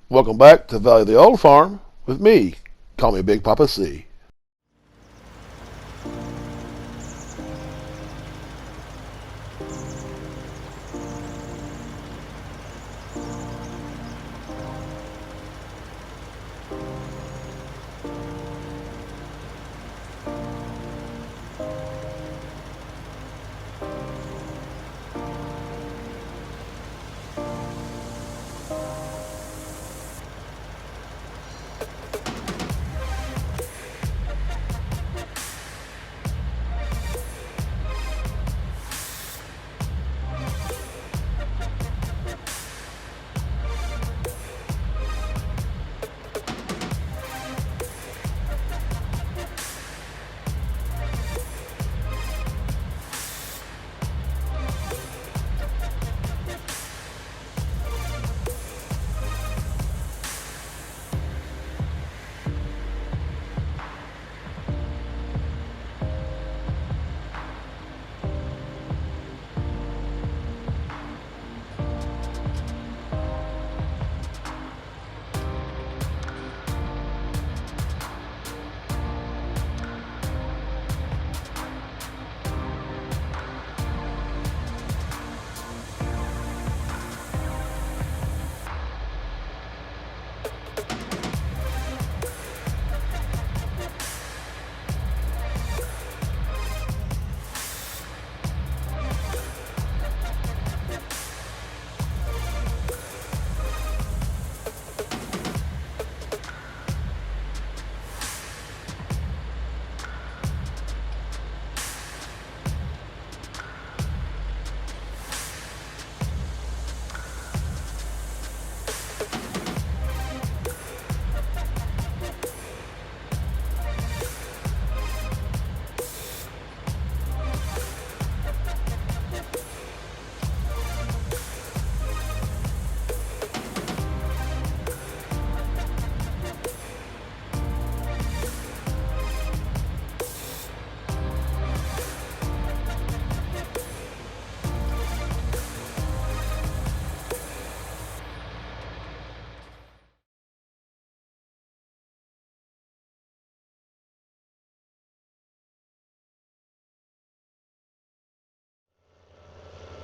Welcome back to Valley of the Old Farm with me. Call me Big Papa C.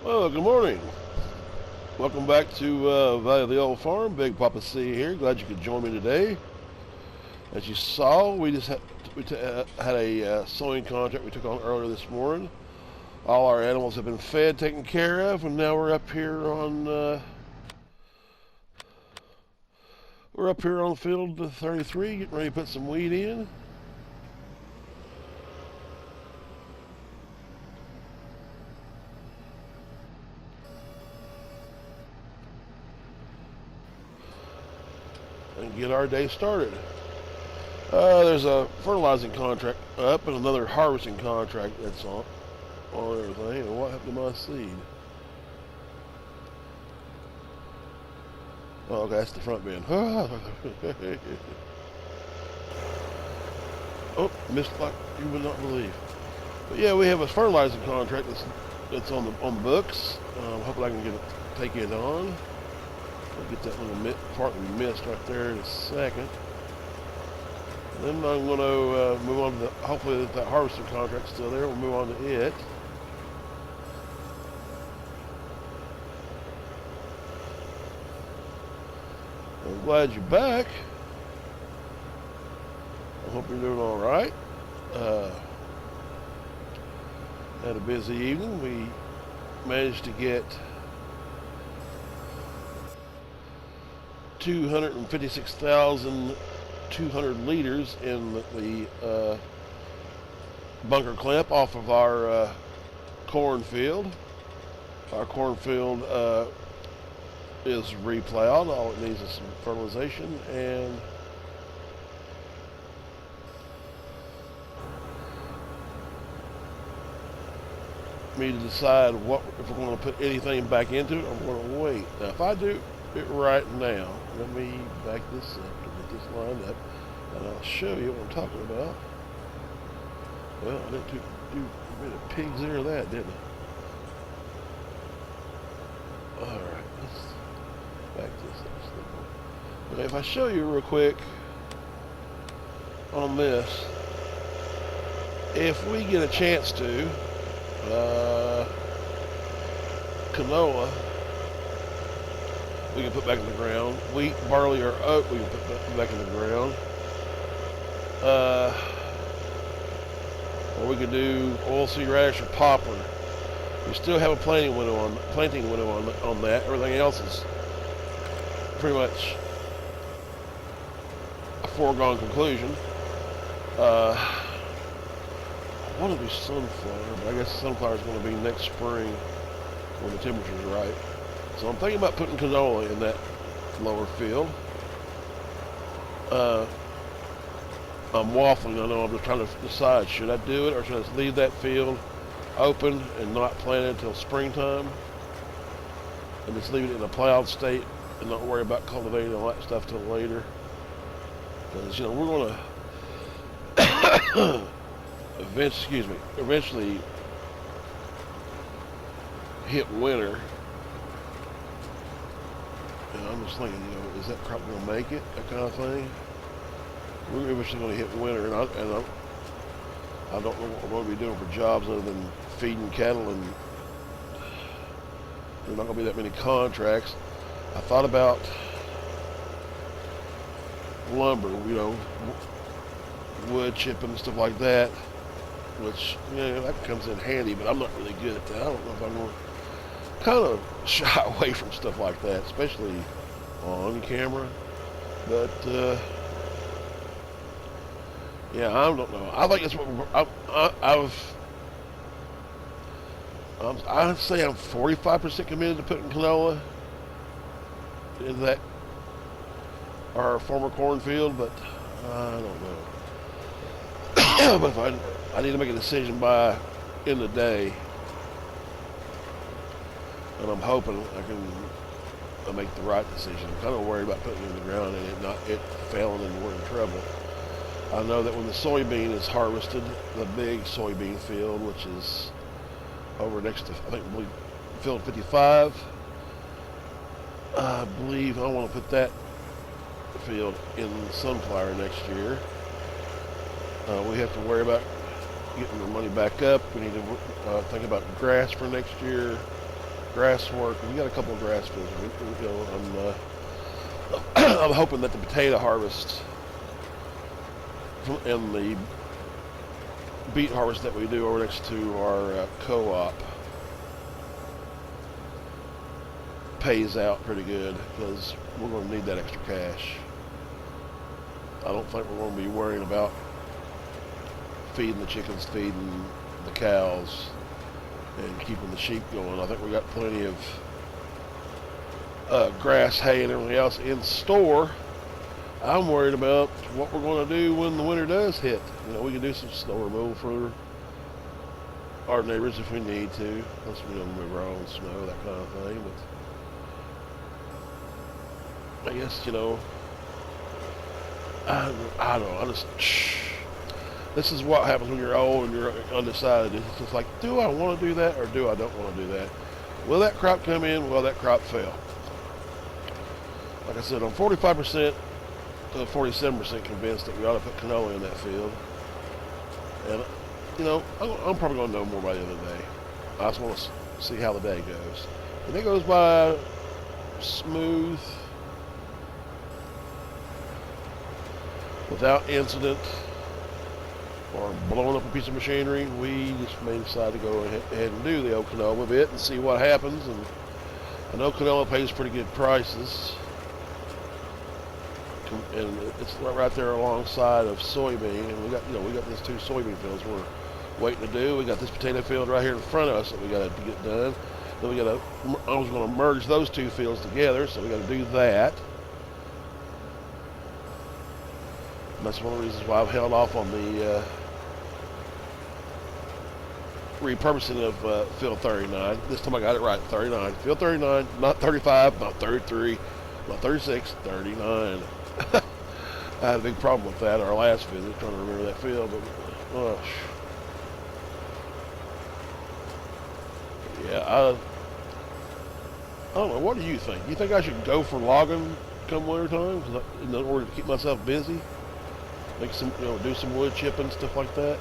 Well, good morning. Welcome back to Valley of the Old Farm. Big Papa C here. Glad you could join me today. As you saw, had a sowing contract we took on earlier this morning. All our animals have been fed, taken care of, and now we're up here on field 33, getting ready to put some weed in. And get our day started. There's a fertilizing contract up and another harvesting contract that's on everything. And what happened to my seed? Oh, okay, that's the front bin. Oh, missed like you would not believe. But yeah, we have a fertilizing contract that's on the books. Hopefully I can take it on. I'll get that little part we missed right there in a second. Then I'm going to move on to hopefully that harvesting contract's still there. We'll move on to it. I'm glad you're back. I hope you're doing all right. Had a busy evening. We managed to get 256,200 liters in the bunker clamp off of our cornfield. Our cornfield is replowed. All it needs is some fertilization and me to decide if we're going to put anything back into it. I'm going to wait. Now, if I do it right now, let me back this up to get this lined up, and I'll show you what I'm talking about. Well, I didn't do a bit of pigs there or that, didn't I? All right, let's back this up. Okay, if I show you real quick on this, if we get a chance to, canola, we can put back in the ground. Wheat, barley, or oat, we can put back in the ground. Or we could do oilseed radish or poplar. We still have a planting window on that. Everything else is pretty much a foregone conclusion. I want to do sunflower, but I guess sunflower is going to be next spring when the temperature's right. So I'm thinking about putting canola in that lower field. I'm waffling. I know. I'm just trying to decide, should I do it or should I just leave that field open and not plant it until springtime and just leave it in a plowed state and not worry about cultivating all that stuff till later. Because, you know, we're going to eventually hit winter. And I'm just thinking, you know, is that crop going to make it? That kind of thing. We're eventually going to hit winter, and I don't know what we're going to be doing for jobs other than feeding cattle, and there's not going to be that many contracts. I thought about lumber, you know, wood chipping and stuff like that, which, you know, that comes in handy, but I'm not really good at that. I don't know if I'm going to kind of shy away from stuff like that, especially on camera. But yeah, I don't know. I think that's what I'd say I'm 45% committed to putting canola in that our former cornfield, but I don't know. But if I need to make a decision by end of the day, and I'm hoping I can make the right decision. I'm kind of worried about putting it in the ground and it failing and we're in trouble. I know that when the soybean is harvested, the big soybean field, which is over next to, I believe, field 55, I believe I want to put that field in sunflower next year. We have to worry about getting the money back up. We need to think about grass for next year. Grass work. We got a couple of grass fields. You know, I'm hoping that the potato harvest and the beet harvest that we do over next to our co-op pays out pretty good, because we're going to need that extra cash. I don't think we're going to be worrying about feeding the chickens, feeding the cows, and keeping the sheep going. I think we got plenty of grass, hay, and everything else in store. I'm worried about what we're going to do when the winter does hit. You know, we can do some snow removal for our neighbors if we need to. Unless we don't move our own snow, that kind of thing. But I guess, you know, I don't know. This is what happens when you're old and you're undecided. It's just like, do I want to do that or do I don't want to do that? Will that crop come in? Will that crop fail? Like I said, I'm 45% to 47% convinced that we ought to put canola in that field. And, you know, I'm probably going to know more by the end of the day. I just want to see how the day goes. If it goes by smooth, without incident, or blowing up a piece of machinery, we just may decide to go ahead and do the old canola bit and see what happens. And I know canola pays pretty good prices, and it's right there alongside of soybean. And we got these two soybean fields we're waiting to do. We got this potato field right here in front of us that we got to get done. Then I was going to merge those two fields together, so we got to do that. And that's one of the reasons why I've held off on the repurposing of field 39. This time I got it right, 39. Field 39, not 35, not 33, not 36, 39. I had a big problem with that our last visit, trying to remember that field, but yeah, I don't know. What do you think? Do you think I should go for logging come winter time, in order to keep myself busy, make some, do some wood chipping, stuff like that.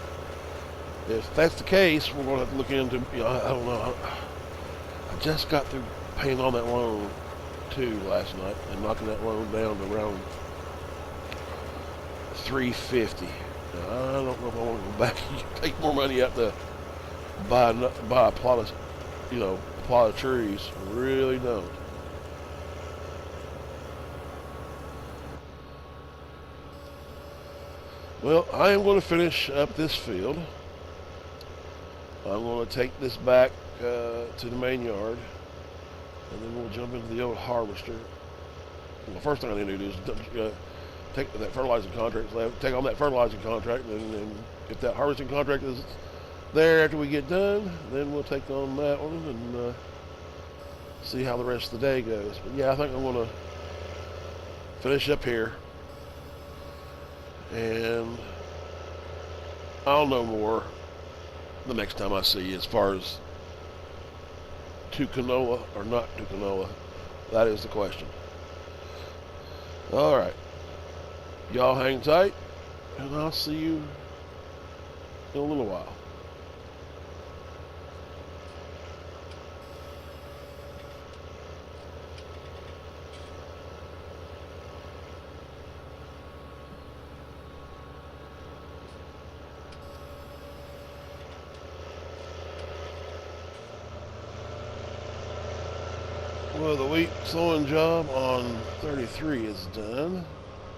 If that's the case, we're going to have to look into, I don't know. I just got through paying on that loan too last night and knocking that loan down to around $350. Now, I don't know if I want to go back and take more money out to buy a plot of, a plot of trees. Really don't. Well, I am going to finish up this field. I'm going to take this back to the main yard, and then we'll jump into the old harvester. Well, the first thing I need to do is take that fertilizing contract, take on that fertilizing contract, and if that harvesting contract is there after we get done, then we'll take on that one and see how the rest of the day goes. But yeah, I think I'm going to finish up here, and I'll know more the next time I see you as far as to canola or not to canola. That is the question. All right. Y'all hang tight, and I'll see you in a little while. Well, the wheat sowing job on 33 is done.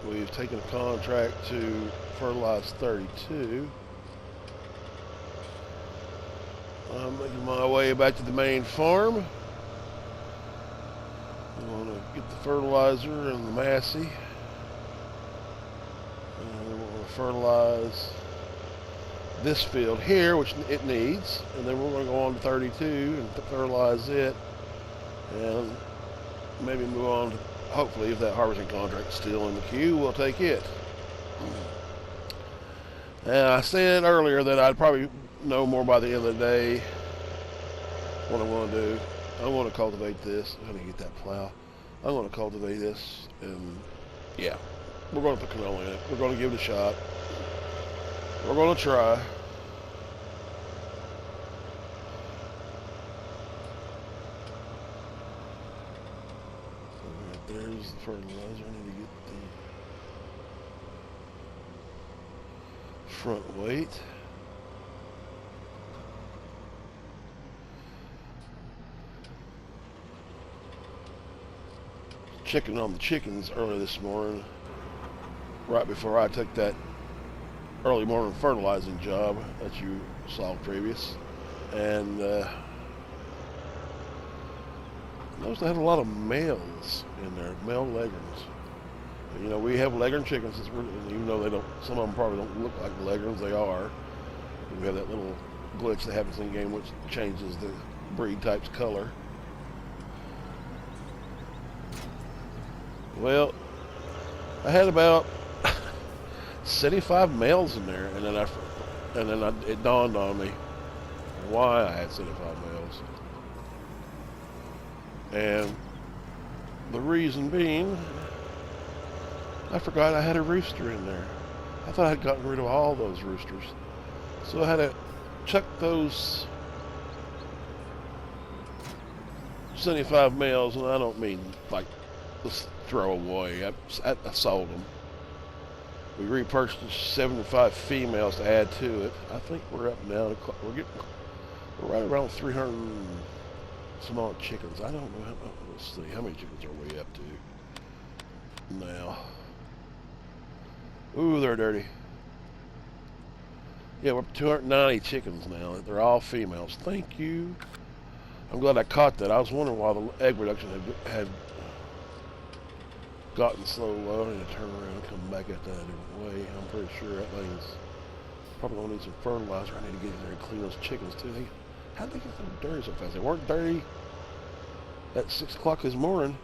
We've taken a contract to fertilize 32. I'm making my way back to the main farm. I'm going to get the fertilizer and the Massey. And we're going to fertilize this field here, which it needs. And then we're going to go on to 32 and fertilize it. And maybe move on to, hopefully, if that harvesting contract's still in the queue, we'll take it. And I said earlier that I'd probably know more by the end of the day what I'm going to do. I'm going to cultivate this. I need to get that plow. I'm going to cultivate this, and yeah, we're going to put canola in it. We're going to give it a shot. We're going to try. There's the fertilizer. I need to get the front weight. Checking on the chickens early this morning, right before I took that early morning fertilizing job that you saw previous, and noticed I had a lot of males in there, male leghorns. You know, we have leghorn chickens, even though they don't, some of them probably don't look like leghorns, they are. We have that little glitch that happens in the game which changes the breed type's color. Well, I had about 75 males in there, and then it dawned on me why I had 75 males. And the reason being, I forgot I had a rooster in there. I thought I'd gotten rid of all those roosters. So I had to chuck those 75 males, and I don't mean like just throw away. I sold them. We repurchased 75 females to add to it. I think we're up now to, we're right around 300 some odd chickens. I don't know let's see, how many chickens are we up to now? Ooh, they're dirty. Yeah, we're up to 290 chickens now. They're all females. Thank you. I'm glad I caught that. I was wondering why the egg production had gotten so low. I need to turn around and come back at that a different way. I'm pretty sure that thing's probably gonna need some fertilizer. I need to get in there and clean those chickens too. How'd they get so dirty so fast? They weren't dirty at 6 o'clock this morning.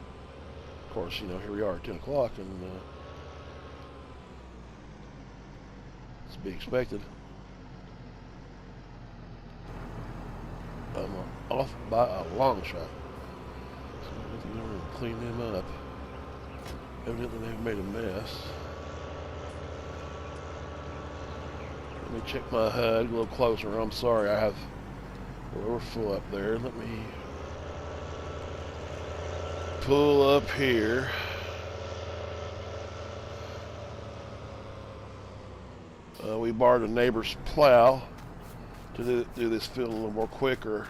Of course, you know, here we are at 10 o'clock, and it's to be expected. I'm off by a long shot. So I'm going to clean them up. Evidently they've made a mess. Let me check my HUD a little closer. I'm sorry, I have a lower full up there. Let me pull up here. We borrowed a neighbor's plow to do this field a little more quicker.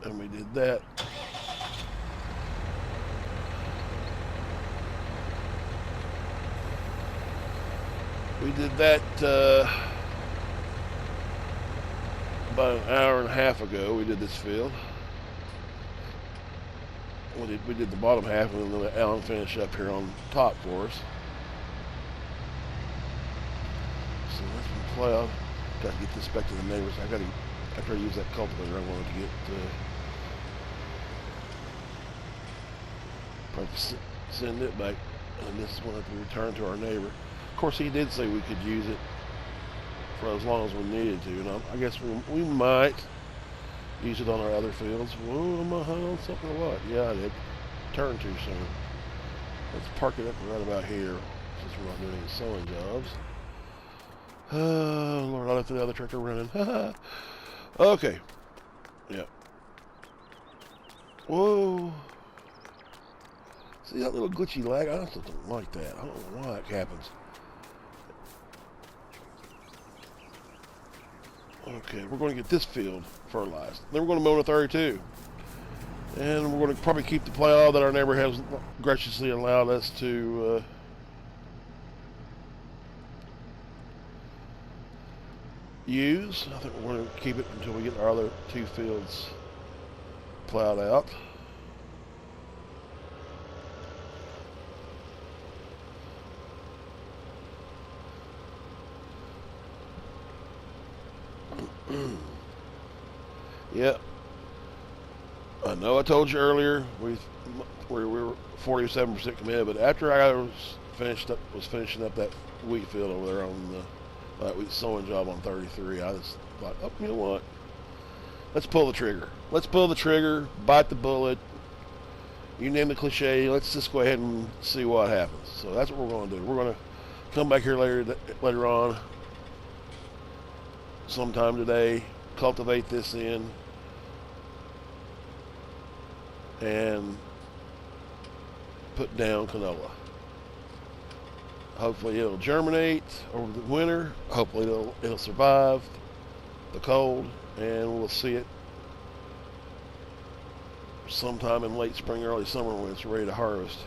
And we did that. We did that about an hour and a half ago. We did this field. We did the bottom half, and then let Alan finish up here on top for us. So that's been plowed. Got to get this back to the neighbors. After I use that cultivator, I wanted to get probably send it back, and this is one that we return to our neighbor. Of course, he did say we could use it for as long as we needed to, and I guess we might use it on our other fields. Whoa, am I hung on something or what? Yeah, I did. Turn too soon. Let's park it up right about here, since we're not doing any sowing jobs. Oh, Lord, I left the other tractor running. Okay. Yeah. Whoa. See that little glitchy lag? I just don't like that. I don't know why that happens. Okay, we're going to get this field fertilized. Then we're going to mow to 32. And we're going to probably keep the plow that our neighbor has graciously allowed us to use. I think we're going to keep it until we get our other two fields plowed out. Yep. I know I told you earlier we were 47% committed, but after I was finishing up that wheat field over there on the wheat sowing job on 33, I just thought, oh, you know what? Let's pull the trigger. Let's pull the trigger, bite the bullet. You name the cliche. Let's just go ahead and see what happens. So that's what we're going to do. We're going to come back here later on, sometime today, cultivate this in, and put down canola. Hopefully it'll germinate over the winter. Hopefully it'll survive the cold, and we'll see it sometime in late spring, early summer when it's ready to harvest.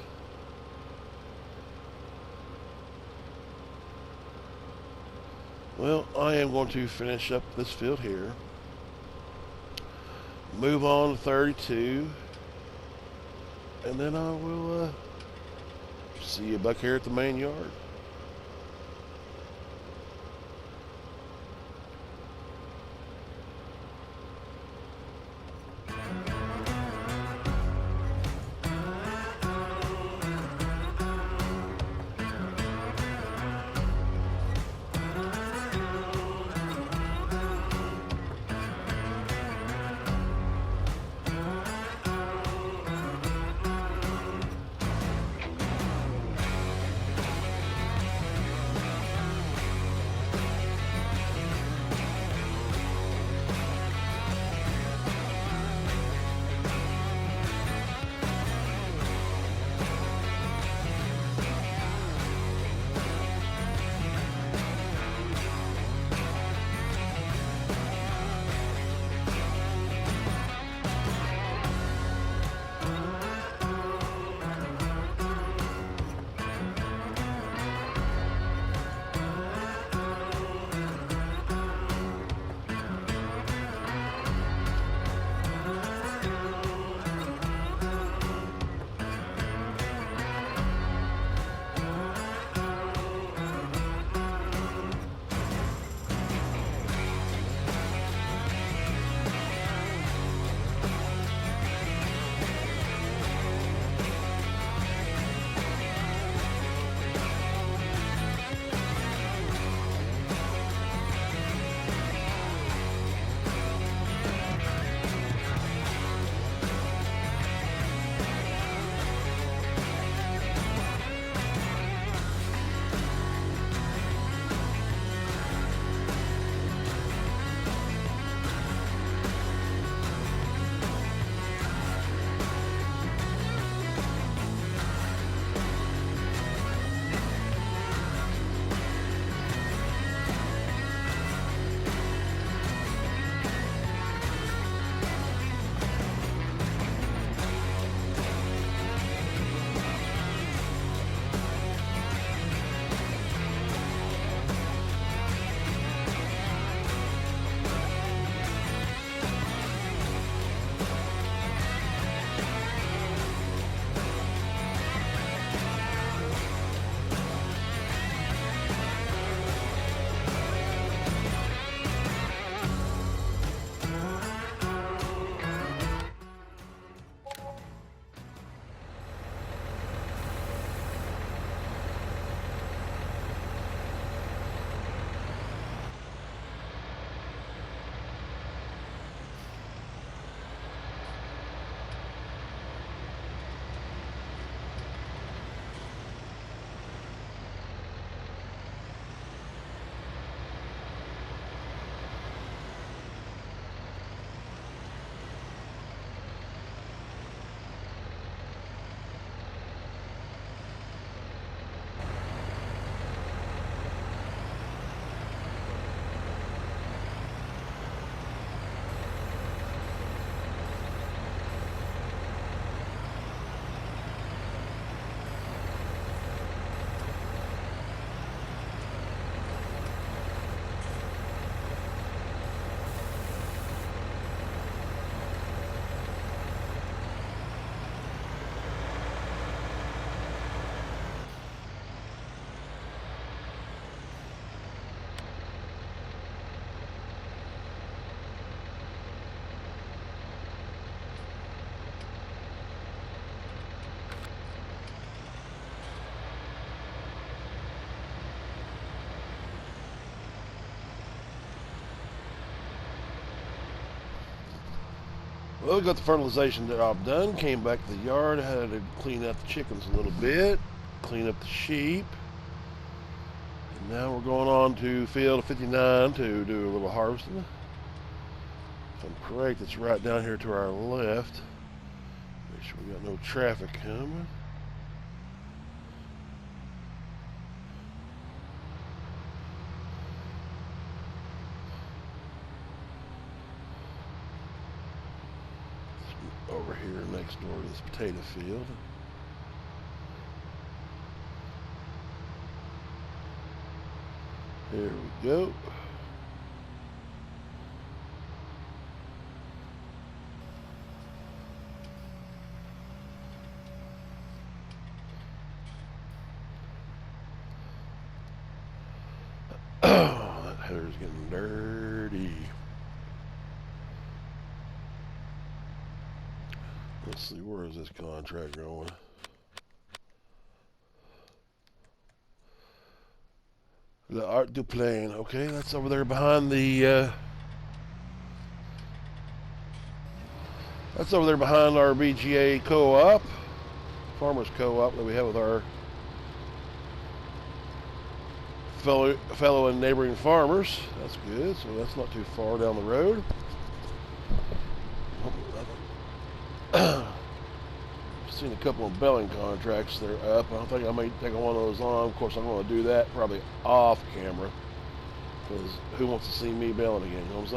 Well, I am going to finish up this field here, move on to 32, and then I will see you back here at the main yard. Well, we got the fertilization job done. Came back to the yard. Had to clean out the chickens a little bit, clean up the sheep. And now we're going on to field 59 to do a little harvesting. If I'm correct, it's right down here to our left. Make sure we got no traffic coming. Over here next door to this potato field. Here we go. That header's getting dirty. Let's see, where is this contract going? The Art du Plain. Okay, that's over there behind the. That's over there behind our BGA co-op, farmers co-op that we have with our fellow and neighboring farmers. That's good. So that's not too far down the road. I've seen a couple of belling contracts that are up. I think I may take one of those on. Of course, I'm going to do that probably off camera, because who wants to see me belling again? You know what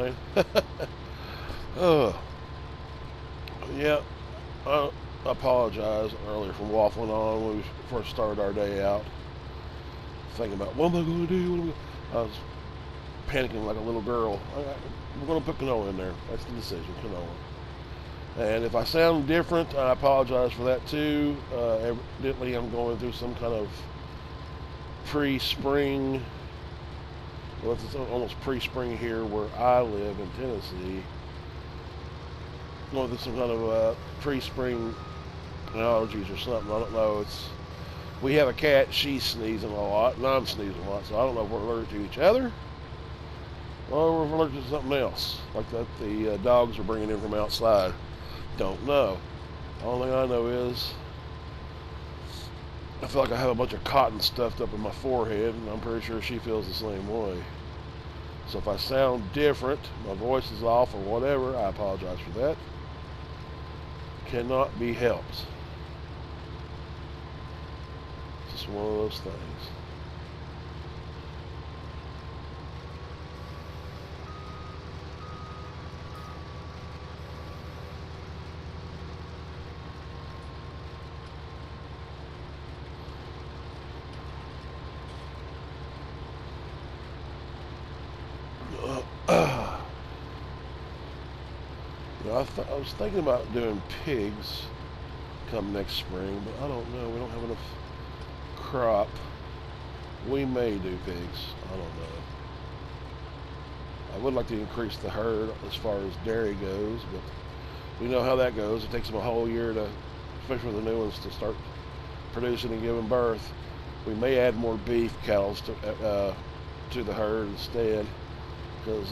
I'm saying? Yeah, I apologize earlier for waffling on when we first started our day out. Thinking about, what am I going to do? I was panicking like a little girl. We're going to put canola in there. That's the decision, canola. And if I sound different, I apologize for that too. Evidently, I'm going through some kind of pre-spring. Well, it's almost pre-spring here where I live in Tennessee. Going through some kind of pre-spring allergies or something. I don't know. We have a cat. She's sneezing a lot, and I'm sneezing a lot. So I don't know if we're allergic to each other, or if we're allergic to something else, like that the dogs are bringing in from outside. Don't know. The only thing I know is I feel like I have a bunch of cotton stuffed up in my forehead, and I'm pretty sure she feels the same way. So if I sound different, my voice is off or whatever, I apologize for that. Cannot be helped. It's just one of those things. I was thinking about doing pigs come next spring, but I don't know. We don't have enough crop. We may do pigs. I don't know. I would like to increase the herd as far as dairy goes, but we know how that goes. It takes them a whole year to, especially for the new ones, to start producing and giving birth. We may add more beef cows to the herd instead, because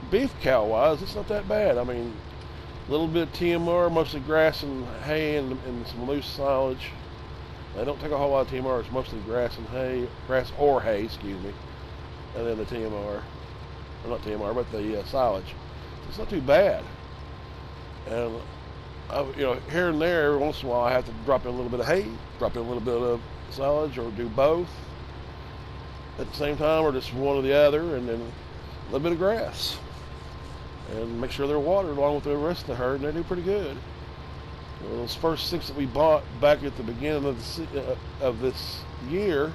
beef cow wise, it's not that bad. I mean, a little bit of TMR, mostly grass and hay and some loose silage. They don't take a whole lot of TMR. It's mostly grass and hay, grass or hay, excuse me, and then the TMR, or not TMR, but the silage. It's not too bad. And here and there, every once in a while, I have to drop in a little bit of hay, drop in a little bit of silage, or do both at the same time, or just one or the other, and then a little bit of grass. And make sure they're watered along with the rest of the herd, and they do pretty good. Those first 6 that we bought back at the beginning of this year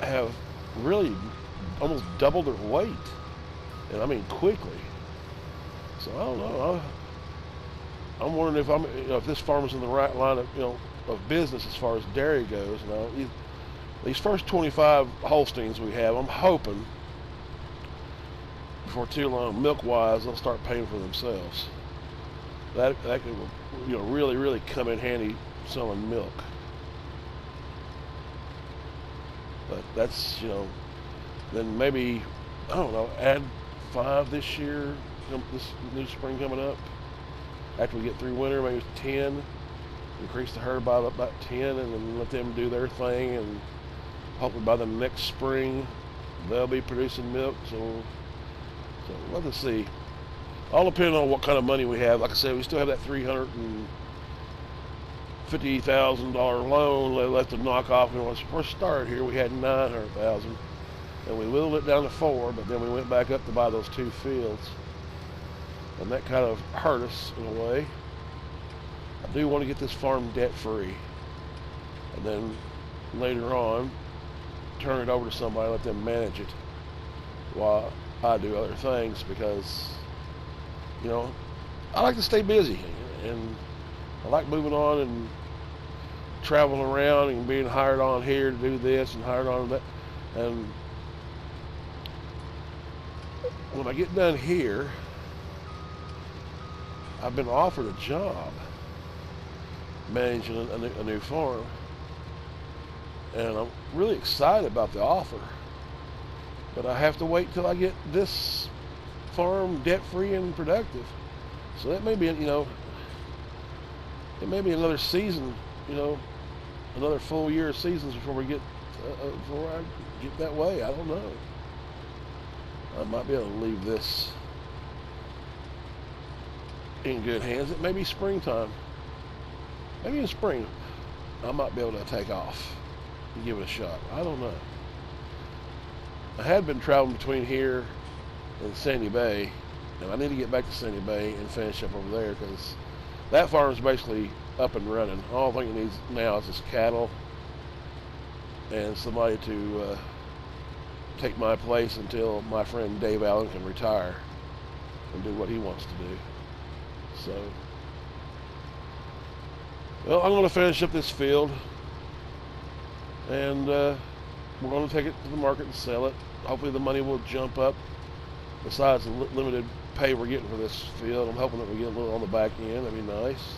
have really almost doubled their weight, and I mean quickly. So I don't know. I'm wondering if if this farm is in the right line of business as far as dairy goes. These first 25 Holsteins we have, I'm hoping before too long, milk-wise, they'll start paying for themselves. That could really, really come in handy selling milk. But that's, then maybe, I don't know, add 5 this year, this new spring coming up. After we get through winter, maybe 10. Increase the herd by about 10, and then let them do their thing, and hopefully by the next spring they'll be producing milk. So we'll have to see. All depending on what kind of money we have. Like I said, we still have that $350,000 loan left to knock off. And when we first started here, we had $900,000, and we whittled it down to $4. But then we went back up to buy those 2 fields, and that kind of hurt us in a way. I do want to get this farm debt free, and then later on turn it over to somebody, let them manage it while I do other things, because I like to stay busy, and I like moving on and traveling around and being hired on here to do this and hired on that. And when I get done here, I've been offered a job managing a new farm, and I'm really excited about the offer, but I have to wait till I get this farm debt-free and productive. So that may be, it may be another season, another full year of seasons before I get that way. I don't know. I might be able to leave this in good hands. It may be springtime. Maybe in spring, I might be able to take off and give it a shot. I don't know. I had been traveling between here and Sandy Bay, and I need to get back to Sandy Bay and finish up over there, because that farm is basically up and running. All I think it needs now is just cattle and somebody to take my place until my friend Dave Allen can retire and do what he wants to do. So, well, I'm going to finish up this field, and we're going to take it to the market and sell it. Hopefully the money will jump up. Besides the limited pay we're getting for this field, I'm hoping that we get a little on the back end. That'd be nice.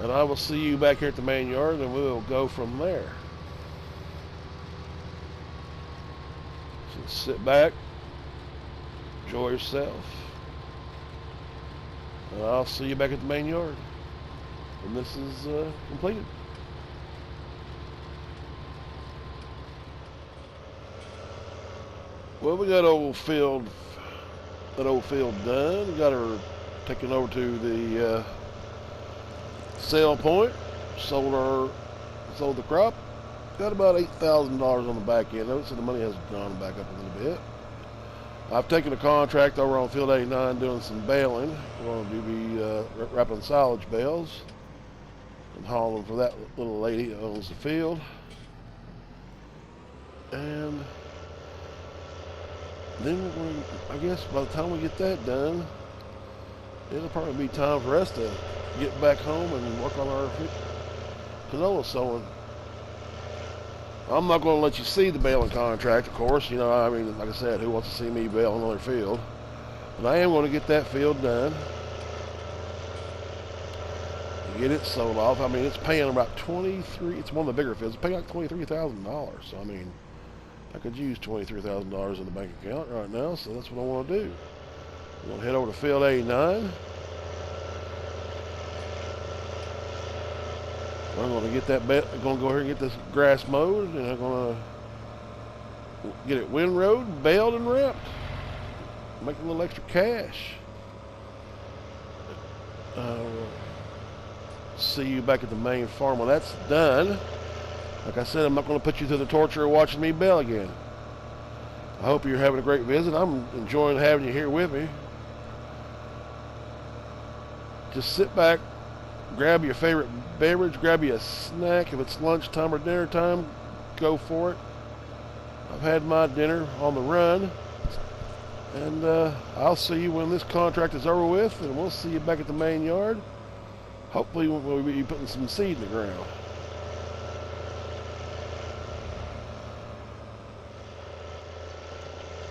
And I will see you back here at the main yard, and we'll go from there. So sit back, enjoy yourself, and I'll see you back at the main yard when this is completed. Well, we got that old field done. We got her taken over to the sale point. Sold the crop. Got about $8,000 on the back end of it, so the money has gone back up a little bit. I've taken a contract over on Field 89 doing some baling. We're going to be wrapping silage bales and hauling for that little lady that owns the field. And then I guess by the time we get that done, it'll probably be time for us to get back home and work on our canola sowing. I'm not going to let you see the baling contract, of course. Like I said, who wants to see me bale another field? But I am going to get that field done and get it sold off. It's paying about it's one of the bigger fields. It's paying like $23,000. So, I could use $23,000 in the bank account right now, so that's what I want to do. I'm going to head over to Field 89. I'm going to get I'm going to go here and get this grass mowed, and I'm going to get it windrowed, baled, and wrapped. Make a little extra cash. See you back at the main farm when that's done. Like I said, I'm not going to put you through the torture of watching me bale again. I hope you're having a great visit. I'm enjoying having you here with me. Just sit back, grab your favorite beverage, grab you a snack. If it's lunchtime or dinner time, go for it. I've had my dinner on the run, and I'll see you when this contract is over with, and we'll see you back at the main yard. Hopefully we'll be putting some seed in the ground.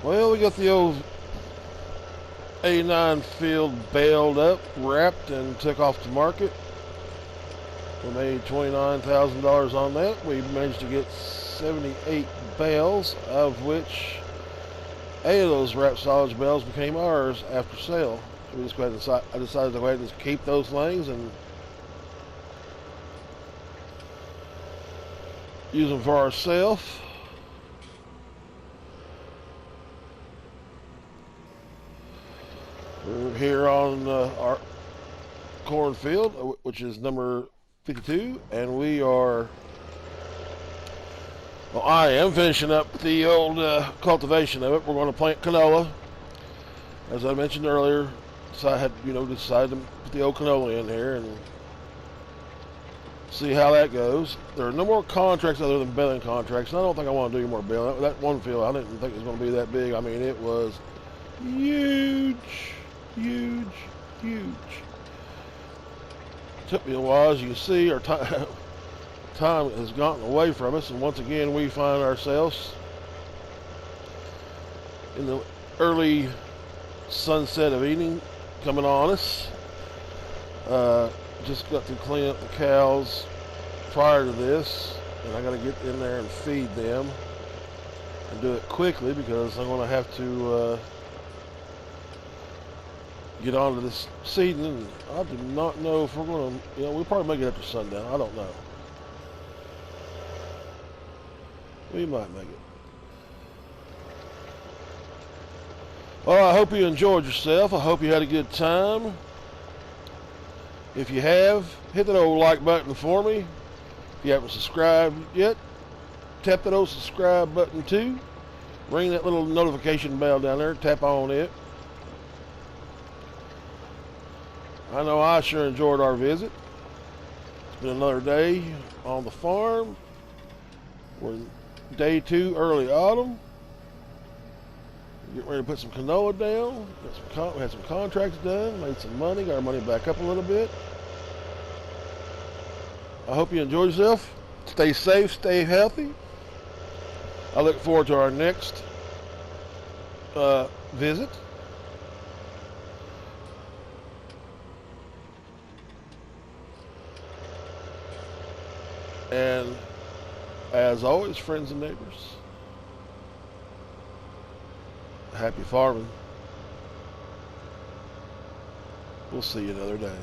Well, we got the old 89 field baled up, wrapped, and took off to market. We made $29,000 on that. We managed to get 78 bales, of which 8 of those wrapped silage bales became ours after sale. So we just I decided to go ahead and just keep those things and use them for ourselves. We're here on our cornfield, which is number 52, and we are, well, I am finishing up the old cultivation of it. We're going to plant canola. As I mentioned earlier, so I had, decided to put the old canola in here and see how that goes. There are no more contracts other than baling contracts, and I don't think I want to do any more baling. That one field, I didn't think it was going to be that big. I mean, it was huge. Took me a while. As you can see, our time has gotten away from us, and once again we find ourselves in the early sunset of evening coming on us. Just got to clean up the cows prior to this, and I got to get in there and feed them and do it quickly because I'm going to have to get onto this seeding, and I do not know if we're going to, we'll probably make it after sundown. I don't know. We might make it. Well, I hope you enjoyed yourself. I hope you had a good time. If you have, hit that old like button for me. If you haven't subscribed yet, tap that old subscribe button too. Ring that little notification bell down there. Tap on it. I know I sure enjoyed our visit. It's been another day on the farm. We're in day 2, early autumn. Getting ready to put some canola down. We had some contracts done, made some money, got our money back up a little bit. I hope you enjoyed yourself. Stay safe, stay healthy. I look forward to our next visit. And as always, friends and neighbors, happy farming. We'll see you another day.